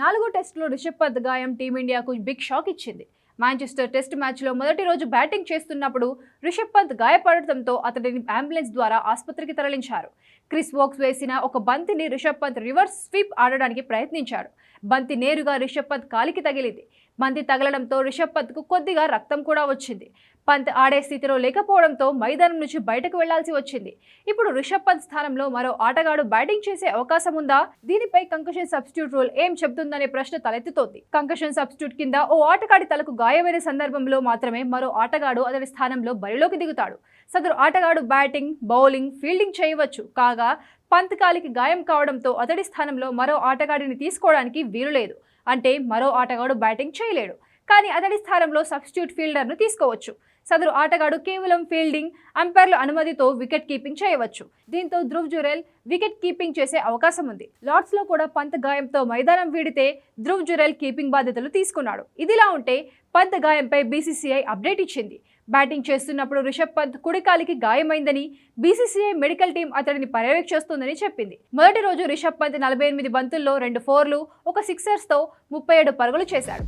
నాలుగో టెస్టులో రిషబ్ పంత్ గాయం టీమిండియాకు బిగ్ షాక్ ఇచ్చింది. మాంచెస్టర్ టెస్ట్ మ్యాచ్లో మొదటి రోజు బ్యాటింగ్ చేస్తున్నప్పుడు రిషబ్ పంత్ గాయపడటంతో అతడిని అంబులెన్స్ ద్వారా ఆసుపత్రికి తరలించారు. క్రిస్ వోక్స్ వేసిన ఒక బంతిని రిషబ్ పంత్ రివర్స్ స్వీప్ ఆడడానికి ప్రయత్నించాడు. బంతి నేరుగా రిషబ్ పంత్ కాలికి తగిలింది. బంతి తగలడంతో రిషబ్ పంత్కు కొద్దిగా రక్తం కూడా వచ్చింది. పంత్ ఆడే స్థితిలో లేకపోవడంతో మైదానం నుంచి బయటకు వెళ్లాల్సి వచ్చింది. ఇప్పుడు రిషబ్ పంత్ స్థానంలో మరో ఆటగాడు బ్యాటింగ్ చేసే అవకాశం ఉందా? దీనిపై కంకషన్ సబ్స్టిట్యూట్ రూల్ ఏం చెబుతుందనే ప్రశ్న తలెత్తుతోంది. కంకషన్ సబ్స్టిట్యూట్ కింద ఓ ఆటగాడి తలకు గాయమైన సందర్భంలో మాత్రమే మరో ఆటగాడు అతడి స్థానంలో బరిలోకి దిగుతాడు. సదరు ఆటగాడు బ్యాటింగ్, బౌలింగ్, ఫీల్డింగ్ చేయవచ్చు. కాగా పంత్ కాలికి గాయం కావడంతో అతడి స్థానంలో మరో ఆటగాడిని తీసుకోవడానికి వీలు లేదు. అంటే మరో ఆటగాడు బ్యాటింగ్ చేయలేడు. కానీ అతడి స్థానంలో సబ్స్టిట్యూట్ ఫీల్డర్ను తీసుకోవచ్చు. సదరు ఆటగాడు కేవలం ఫీల్డింగ్, అంపైర్ల అనుమతితో వికెట్ కీపింగ్ చేయవచ్చు. దీంతో ధ్రువ్ జురెల్ వికెట్ కీపింగ్ చేసే అవకాశం ఉంది. లార్డ్స్లో కూడా పంత్ గాయంతో మైదానం వీడితే ధ్రువ్ జురెల్ కీపింగ్ బాధ్యతలు తీసుకున్నాడు. ఇదిలా ఉంటే పంత్ గాయంపై బీసీసీఐ అప్డేట్ ఇచ్చింది. బ్యాటింగ్ చేస్తున్నప్పుడు రిషబ్ పంత్ కుడికాలికి గాయమైందని బీసీసీఐ మెడికల్ టీం అతడిని పర్యవేక్షిస్తోందని చెప్పింది. మొదటి రోజు రిషబ్ పంత్ 48 బంతుల్లో 2 4లు, 1 సిక్సర్స్తో 37 పరుగులు చేశాడు.